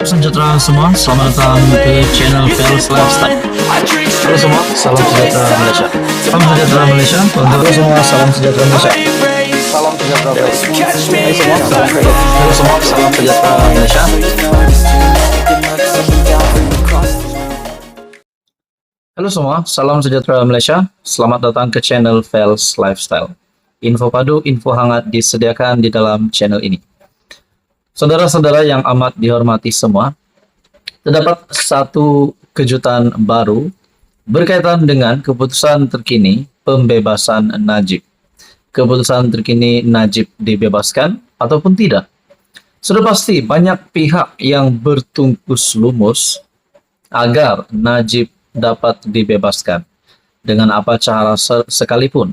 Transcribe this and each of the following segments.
Sejahtera semua, selamat datang ke channel Fels Lifestyle. Halo semua, salam sejahtera Malaysia. Salam sejahtera Malaysia. Halo semua, salam sejahtera Malaysia. Salam sejahtera Malaysia. Halo semua, salam sejahtera Malaysia. Halo semua, salam sejahtera Malaysia. Selamat datang ke channel Fels Lifestyle. Info padu, info hangat disediakan di dalam channel ini. Saudara-saudara yang amat dihormati semua, terdapat satu kejutan baru berkaitan dengan keputusan terkini pembebasan Najib. Keputusan terkini Najib dibebaskan ataupun tidak. Sudah pasti banyak pihak yang bertungkus lumus agar Najib dapat dibebaskan dengan apa cara sekalipun.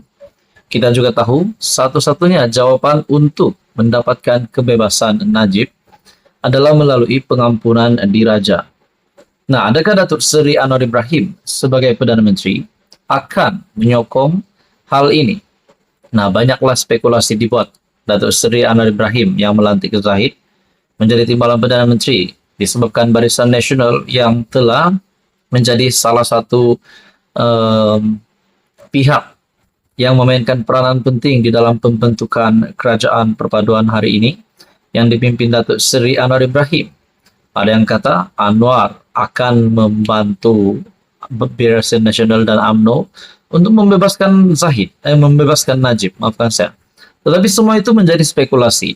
Kita juga tahu satu-satunya jawaban untuk mendapatkan kebebasan Najib adalah melalui pengampunan diraja. Nah, adakah Datuk Seri Anwar Ibrahim sebagai Perdana Menteri akan menyokong hal ini? Nah, banyaklah spekulasi dibuat. Datuk Seri Anwar Ibrahim yang melantik Zahid menjadi timbalan Perdana Menteri disebabkan Barisan Nasional yang telah menjadi salah satu pihak yang memainkan peranan penting di dalam pembentukan kerajaan perpaduan hari ini yang dipimpin Datuk Seri Anwar Ibrahim. Ada yang kata Anwar akan membantu Barisan Nasional dan UMNO untuk membebaskan membebaskan Najib, maafkan saya. Tetapi semua itu menjadi spekulasi.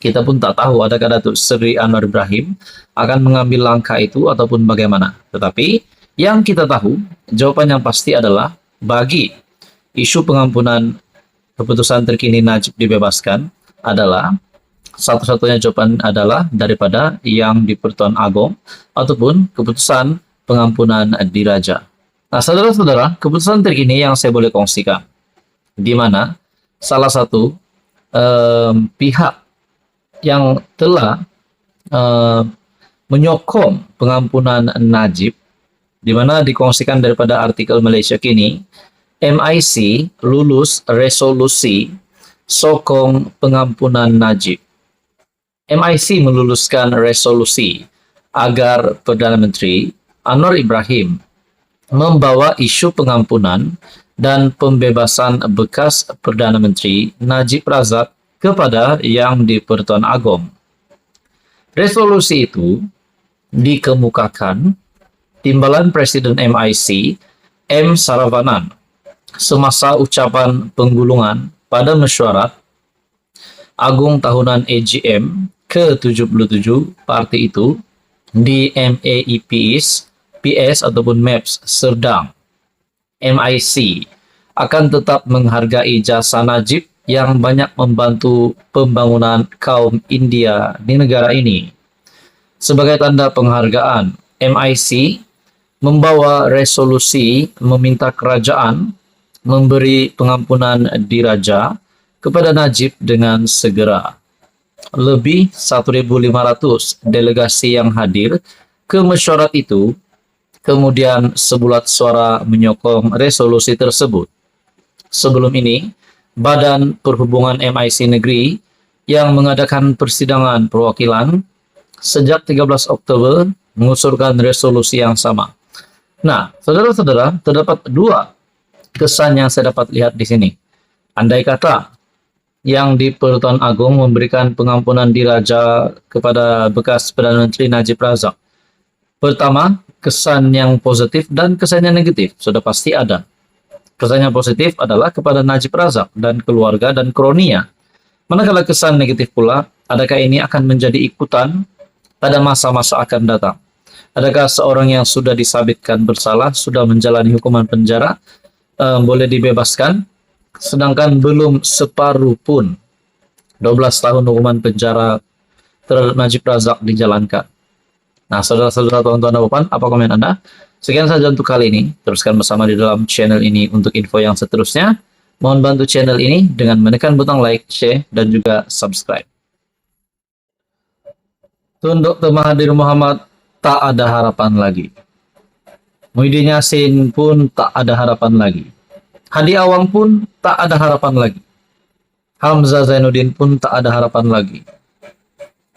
Kita pun tak tahu adakah Datuk Seri Anwar Ibrahim akan mengambil langkah itu ataupun bagaimana. Tetapi yang kita tahu, jawaban yang pasti adalah bagi isu pengampunan keputusan terkini Najib dibebaskan adalah satu-satunya jawaban adalah daripada yang di Pertuan Agong ataupun keputusan pengampunan diraja. Nah, saudara-saudara, keputusan terkini yang saya boleh kongsikan, di mana salah satu pihak yang telah menyokong pengampunan Najib, di mana dikongsikan daripada artikel Malaysia Kini, MIC lulus resolusi sokong pengampunan Najib. MIC meluluskan resolusi agar Perdana Menteri Anwar Ibrahim membawa isu pengampunan dan pembebasan bekas Perdana Menteri Najib Razak kepada Yang di-Pertuan Agong. Resolusi itu dikemukakan Timbalan Presiden MIC M. Saravanan semasa ucapan penggulungan pada mesyuarat Agung Tahunan AGM ke-77 parti itu di MAEPS PS ataupun MEPS Serdang. MIC akan tetap menghargai jasa Najib yang banyak membantu pembangunan kaum India di negara ini. Sebagai tanda penghargaan, MIC membawa resolusi meminta kerajaan memberi pengampunan diraja kepada Najib dengan segera. Lebih 1.500 delegasi yang hadir ke mesyuarat itu, kemudian sebulat suara menyokong resolusi tersebut. Sebelum ini, Badan Perhubungan MIC Negeri yang mengadakan persidangan perwakilan sejak 13 Oktober mengusulkan resolusi yang sama. Nah, saudara-saudara, terdapat dua kesan yang saya dapat lihat di sini. Andai kata yang di Pertuan Agong memberikan pengampunan diraja kepada bekas Perdana Menteri Najib Razak. Pertama, kesan yang positif dan kesan yang negatif sudah pasti ada. Kesan yang positif adalah kepada Najib Razak dan keluarga dan kroninya. Manakala kesan negatif pula, adakah ini akan menjadi ikutan pada masa-masa akan datang? Adakah seorang yang sudah disabitkan bersalah, sudah menjalani hukuman penjara, boleh dibebaskan, sedangkan belum separuh pun 12 tahun hukuman penjara terhadap Najib Razak dijalankan. Nah, saudara-saudara, tuan-tuan dan puan, apa komen Anda? Sekian saja untuk kali ini. Teruskan bersama di dalam channel ini untuk info yang seterusnya. Mohon bantu channel ini dengan menekan butang like, share, dan juga subscribe. Tun Dr. Mahathir Mohamad tak ada harapan lagi. Muhyiddin Yassin pun tak ada harapan lagi. Hadi Awang pun tak ada harapan lagi. Hamzah Zainuddin pun tak ada harapan lagi.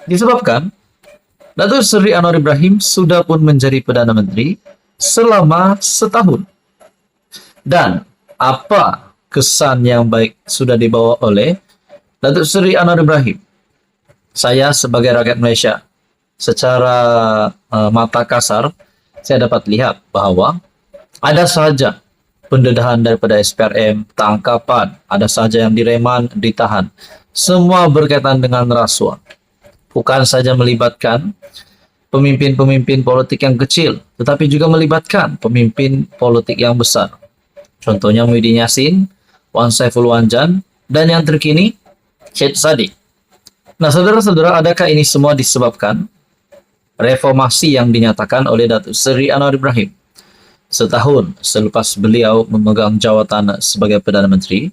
Disebabkan Datuk Seri Anwar Ibrahim sudah pun menjadi Perdana Menteri selama setahun. Dan apa kesan yang baik sudah dibawa oleh Datuk Seri Anwar Ibrahim? Saya sebagai rakyat Malaysia, secara mata kasar, saya dapat lihat bahwa ada sahaja pendedahan daripada SPRM, tangkapan, ada sahaja yang direman, ditahan. Semua berkaitan dengan rasuah. Bukan saja melibatkan pemimpin-pemimpin politik yang kecil, tetapi juga melibatkan pemimpin politik yang besar. Contohnya Muhyiddin Yassin, Wan Saiful Wanjan, dan yang terkini, Syed Saddiq. Nah, saudara-saudara, adakah ini semua disebabkan reformasi yang dinyatakan oleh Datuk Seri Anwar Ibrahim setahun selepas beliau memegang jawatan sebagai Perdana Menteri?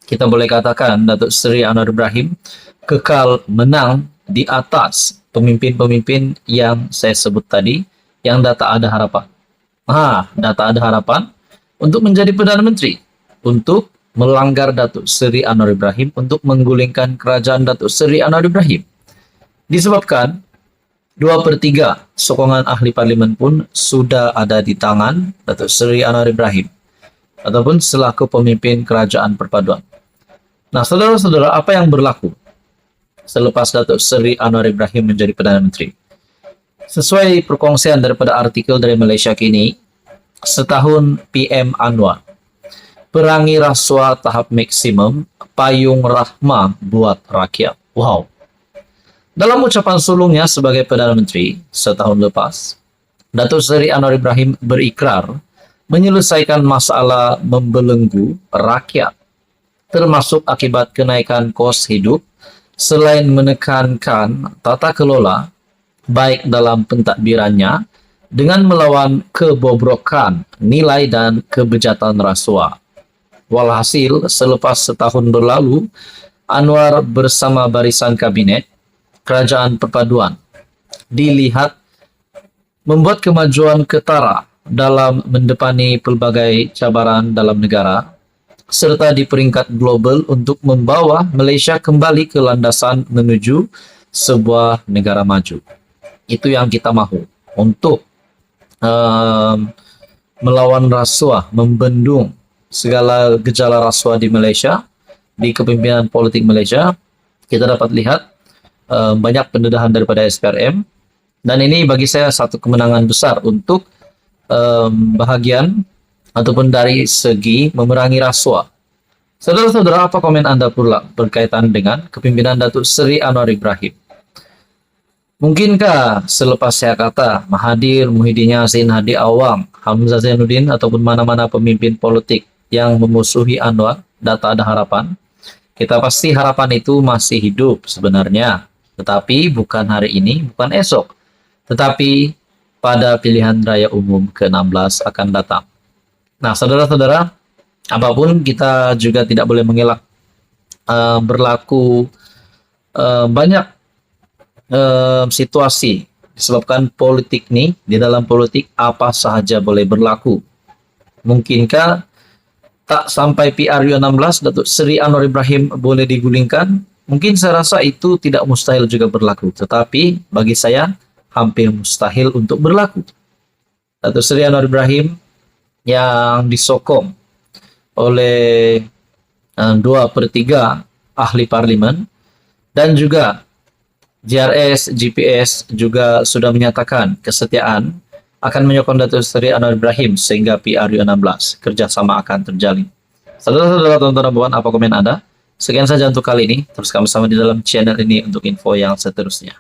Kita boleh katakan Datuk Seri Anwar Ibrahim kekal menang di atas pemimpin-pemimpin yang saya sebut tadi, yang data ada harapan. Data ada harapan untuk menjadi Perdana Menteri, untuk melanggar Datuk Seri Anwar Ibrahim, untuk menggulingkan kerajaan Datuk Seri Anwar Ibrahim. Disebabkan 2/3 sokongan ahli parlimen pun sudah ada di tangan Datuk Seri Anwar Ibrahim, ataupun selaku pemimpin kerajaan perpaduan. Nah, saudara-saudara, apa yang berlaku selepas Datuk Seri Anwar Ibrahim menjadi Perdana Menteri? Sesuai perkongsian daripada artikel dari Malaysia Kini, setahun PM Anwar, perangi rasuah tahap maksimum, payung rahmah buat rakyat. Wow. Dalam ucapan sulungnya sebagai Perdana Menteri setahun lepas, Datuk Seri Anwar Ibrahim berikrar menyelesaikan masalah membelenggu rakyat, termasuk akibat kenaikan kos hidup, selain menekankan tata kelola baik dalam pentadbirannya dengan melawan kebobrokan nilai dan kebejatan rasuah. Walhasil, selepas setahun berlalu, Anwar bersama barisan kabinet kerajaan perpaduan dilihat membuat kemajuan ketara dalam mendepani pelbagai cabaran dalam negara, serta di peringkat global untuk membawa Malaysia kembali ke landasan menuju sebuah negara maju. Itu yang kita mahu, untuk melawan rasuah, membendung segala gejala rasuah di Malaysia, di kepimpinan politik Malaysia. Kita dapat lihat banyak pendedahan daripada SPRM, dan ini bagi saya satu kemenangan besar untuk bahagian ataupun dari segi memerangi rasuah. Saudara-saudara, apa komen Anda pula berkaitan dengan kepimpinan Datuk Seri Anwar Ibrahim? Mungkinkah selepas saya kata Mahathir, Muhyiddin Yassin, Hadi Awang, Hamzah Zainuddin, ataupun mana-mana pemimpin politik yang memusuhi Anwar, data ada harapan? Kita pasti harapan itu masih hidup sebenarnya, tetapi bukan hari ini, bukan esok, tetapi pada pilihan raya umum ke-16 akan datang. Nah, saudara-saudara, apapun kita juga tidak boleh mengelak berlaku banyak situasi disebabkan politik nih. Di dalam politik apa sahaja boleh berlaku. Mungkinkah tak sampai PRU 16 Datuk Seri Anwar Ibrahim boleh digulingkan? Mungkin saya rasa itu tidak mustahil juga berlaku, tetapi bagi saya hampir mustahil untuk berlaku. Datuk Seri Anwar Ibrahim yang disokong oleh 2/3 ahli parlimen, dan juga JRS, GPS juga sudah menyatakan kesetiaan akan menyokong Datuk Seri Anwar Ibrahim sehingga PRU 16 kerjasama akan terjalin. Saudara-saudara, tonton dan apa komen Anda? Sekian saja untuk kali ini. Teruskan bersama di dalam channel ini untuk info yang seterusnya.